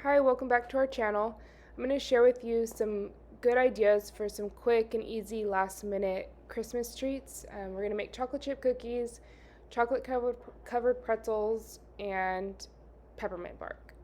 Hi, welcome back to our channel. I'm going to share with you some good ideas for some quick and easy last minute Christmas treats. We're going to make chocolate chip cookies, chocolate covered pretzels, and peppermint bark.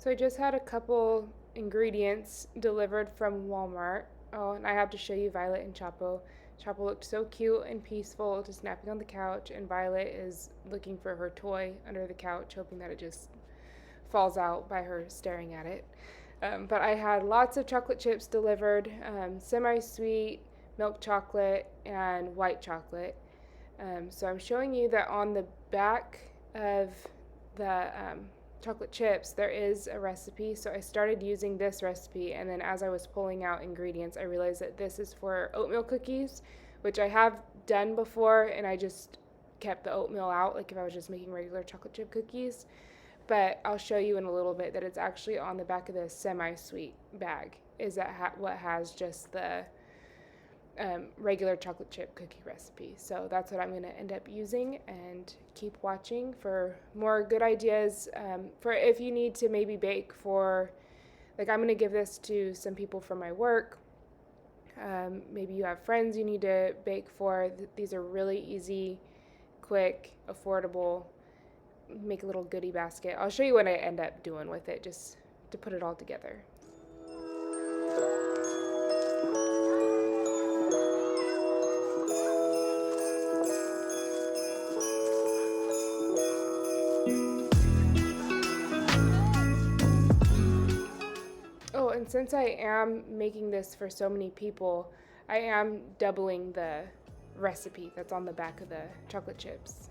So I just had a couple ingredients delivered from Walmart. Oh, and I have to show you Violet and Chapo. Chapo looked so cute and peaceful, just napping on the couch, and Violet is looking for her toy under the couch, hoping that it just falls out by her staring at it. But I had lots of chocolate chips delivered, semi-sweet, milk chocolate, and white chocolate. So I'm showing you that on the back of the chocolate chips there is a recipe. So I started using this recipe, and then as I was pulling out ingredients I realized that this is for oatmeal cookies, which I have done before, and I just kept the oatmeal out, like if I was just making regular chocolate chip cookies. But I'll show you in a little bit that it's actually on the back of the semi-sweet bag is that what has just the regular chocolate chip cookie recipe. So that's what I'm going to end up using, and keep watching for more good ideas for if you need to maybe bake for, like I'm going to give this to some people from my work. Maybe you have friends you need to bake for. These are really easy, quick, affordable. Make a little goodie basket. I'll show you what I end up doing with it just to put it all together. Oh, and since I am making this for so many people, I am doubling the recipe that's on the back of the chocolate chips.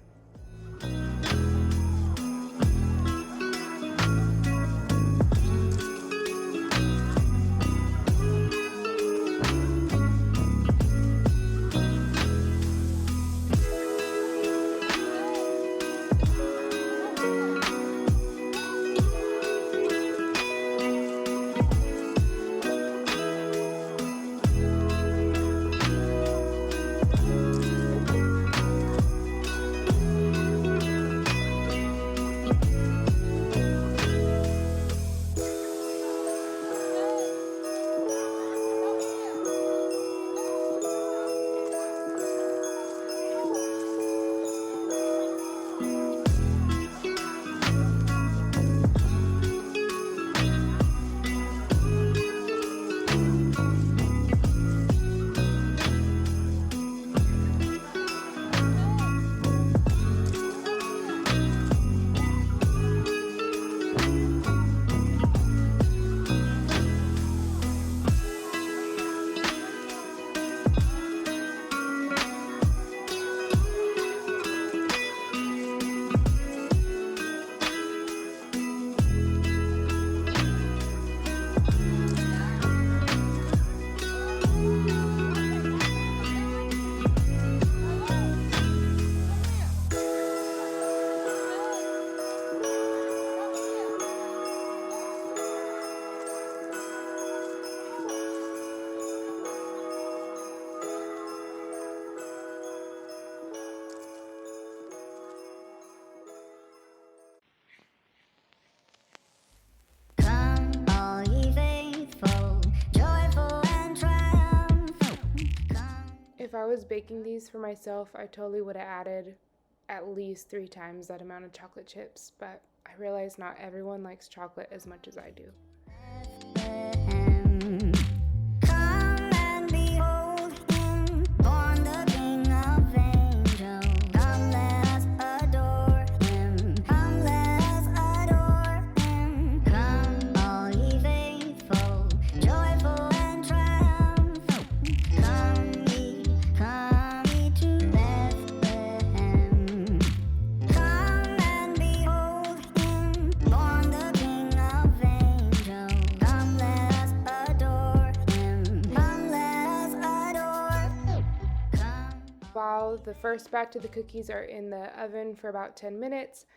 If I was baking these for myself, I totally would have added at least 3 times that amount of chocolate chips, but I realize not everyone likes chocolate as much as I do. While the first batch of the cookies are in the oven for about 10 minutes,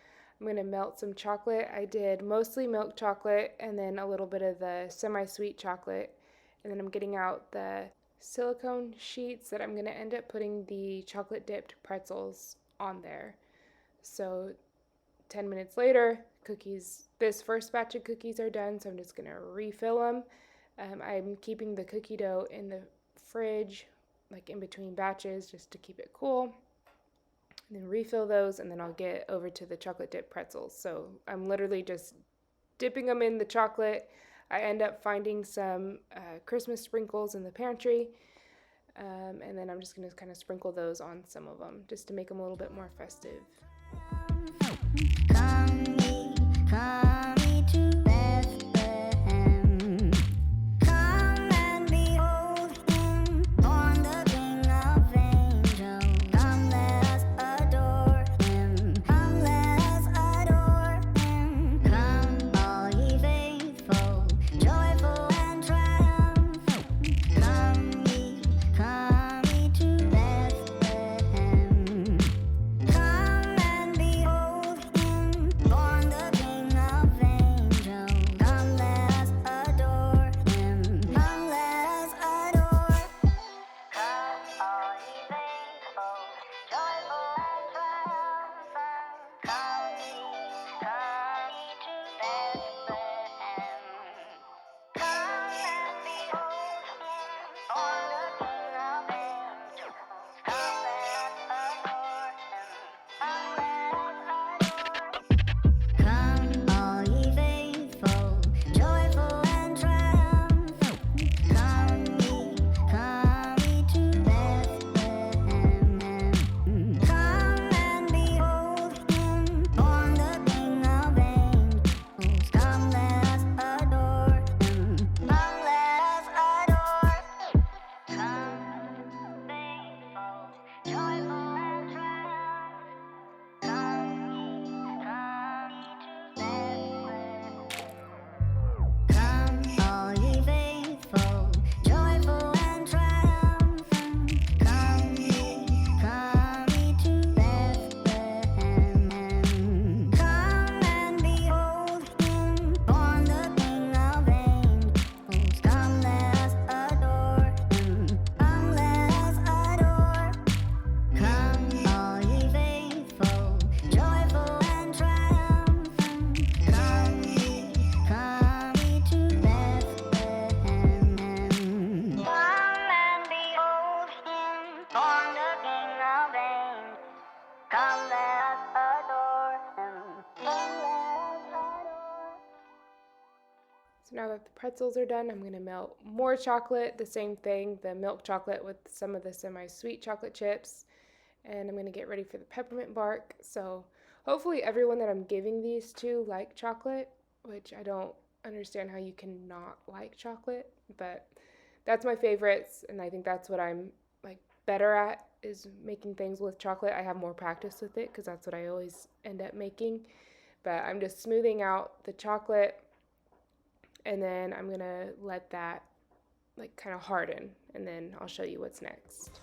I'm going to melt some chocolate. I did mostly milk chocolate and then a little bit of the semi-sweet chocolate. And then I'm getting out the silicone sheets that I'm going to end up putting the chocolate dipped pretzels on there. So 10 minutes later, this first batch of cookies are done, so I'm just going to refill them. I'm keeping the cookie dough in the fridge, like in between batches, just to keep it cool. And then refill those, and then I'll get over to the chocolate dip pretzels. So I'm literally just dipping them in the chocolate. I end up finding some Christmas sprinkles in the pantry, and then I'm just going to kind of sprinkle those on some of them just to make them a little bit more festive. Come ye to Bethlehem. Come and behold him, born the King of angels. Come, let us adore him. Come, let us adore him. Come, all ye faithful, joyful and triumphant. Come ye to Bethlehem. Come and behold him, born the King of angels. Come, let us adore him. Come, let us adore. Come, all ye faithful, joyful and triumphant. Come ye to Bethlehem. Come and behold him, born the King of angels. Come, let us adore him. Come, let us adore. Come, all ye faithful, joyful and triumphant. Come ye to Bethlehem. Come and behold him, born the King of angels. Come, let us adore him. Come, let us adore. Come, faithful, joyful and triumphant. Come ye to Bethlehem. Come, all ye faithful, joyful and triumphant. Come ye to Bethlehem. Come and behold him, born the King of angels. Come, let us adore him. Come, let us adore. Come, all ye faithful, joyful and triumphant. Come ye to Bethlehem. Come and behold him, born the King of angels. Come, let us adore him. Come, let us adore. So now that the pretzels are done, I'm going to melt more chocolate, the same thing, the milk chocolate with some of the semi-sweet chocolate chips. And I'm going to get ready for the peppermint bark. So hopefully everyone that I'm giving these to like chocolate, which I don't understand how you can not like chocolate, but that's my favorites, and I think that's what I'm like better at, is making things with chocolate. I have more practice with it because that's what I always end up making. But I'm just smoothing out the chocolate, and then I'm going to let that like kind of harden, and then I'll show you what's next.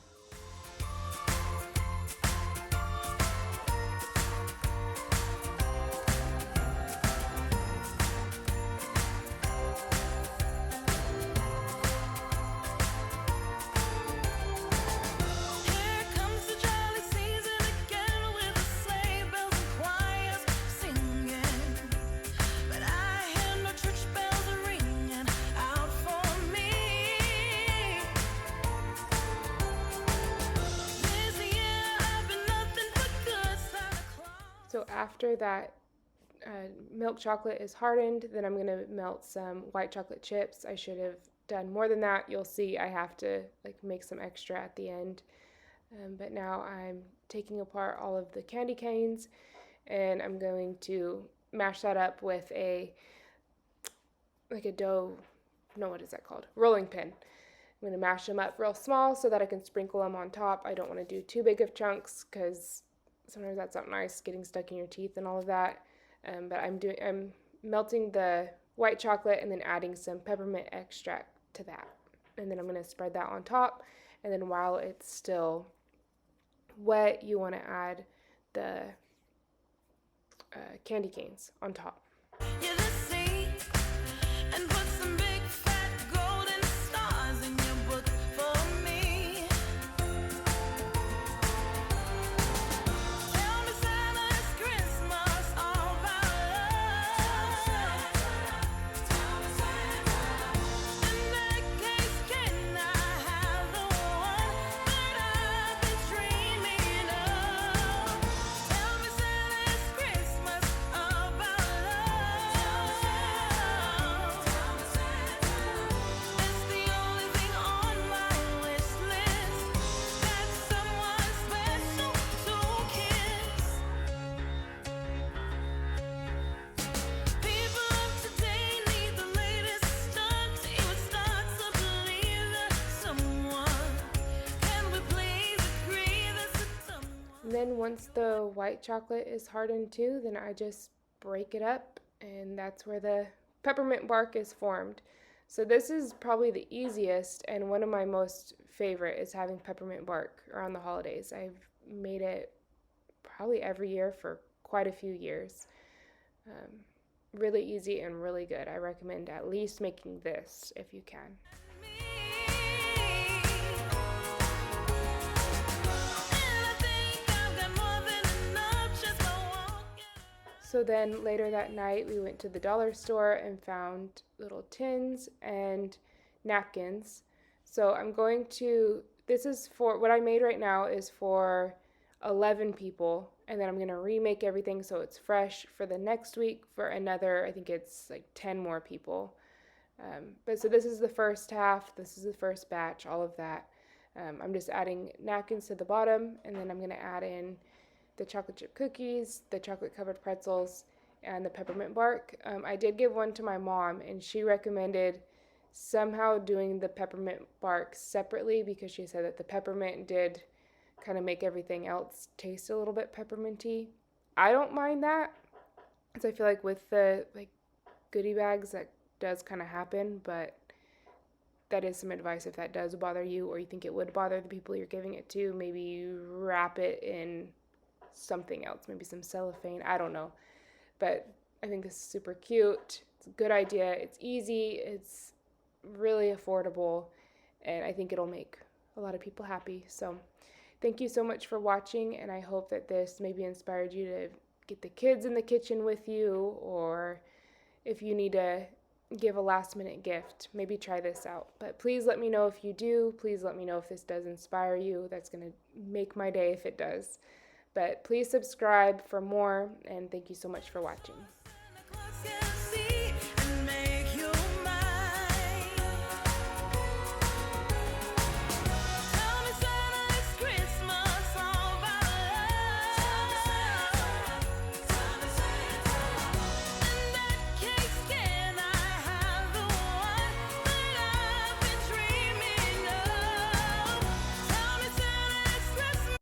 So after that milk chocolate is hardened, then I'm going to melt some white chocolate chips. I should have done more than that. You'll see I have to like make some extra at the end. But now I'm taking apart all of the candy canes, and I'm going to mash that up with a what is that called? Rolling pin. I'm going to mash them up real small so that I can sprinkle them on top. I don't want to do too big of chunks because sometimes that's not nice, getting stuck in your teeth and all of that. But I'm melting the white chocolate and then adding some peppermint extract to that. And then I'm going to spread that on top. And then while it's still wet, you want to add the candy canes on top. You're the sea, and put some big fat golden stars in your book for me. Tell me Santa's Christmas all about love. In that case, can I have the one that I've been dreaming of? Tell me Santa's Christmas about love. It's the only thing on my wish list that someone special to kiss. People of today need the latest stunt. It would start to believe that someone. Can we please agree that someone? And then once the white chocolate is hardened too, then I just break it up, and that's where the peppermint bark is formed. So this is probably the easiest, and one of my most favorite is having peppermint bark around the holidays. I've made it probably every year for quite a few years. Really easy and really good. I recommend at least making this if you can. So then later that night, we went to the dollar store and found little tins and napkins. So this is for, what I made right now is for 11 people. And then I'm going to remake everything so it's fresh for the next week for another, I think it's like 10 more people. But so this is the first half, this is the first batch, all of that. I'm just adding napkins to the bottom, and then I'm going to add in the chocolate chip cookies, the chocolate covered pretzels, and the peppermint bark. I did give one to my mom, and she recommended somehow doing the peppermint bark separately because she said that the peppermint did kind of make everything else taste a little bit pepperminty. I don't mind that, because I feel like with the goodie bags that does kind of happen, but that is some advice if that does bother you or you think it would bother the people you're giving it to. Maybe you wrap it in something else, maybe some cellophane, I don't know. But I think this is super cute. It's a good idea. It's easy. It's really affordable. And I think it'll make a lot of people happy. So thank you so much for watching. And I hope that this maybe inspired you to get the kids in the kitchen with you. Or if you need to give a last minute gift, maybe try this out. But please let me know if you do. Please let me know if this does inspire you. That's going to make my day if it does. But please subscribe for more, and thank you so much for watching.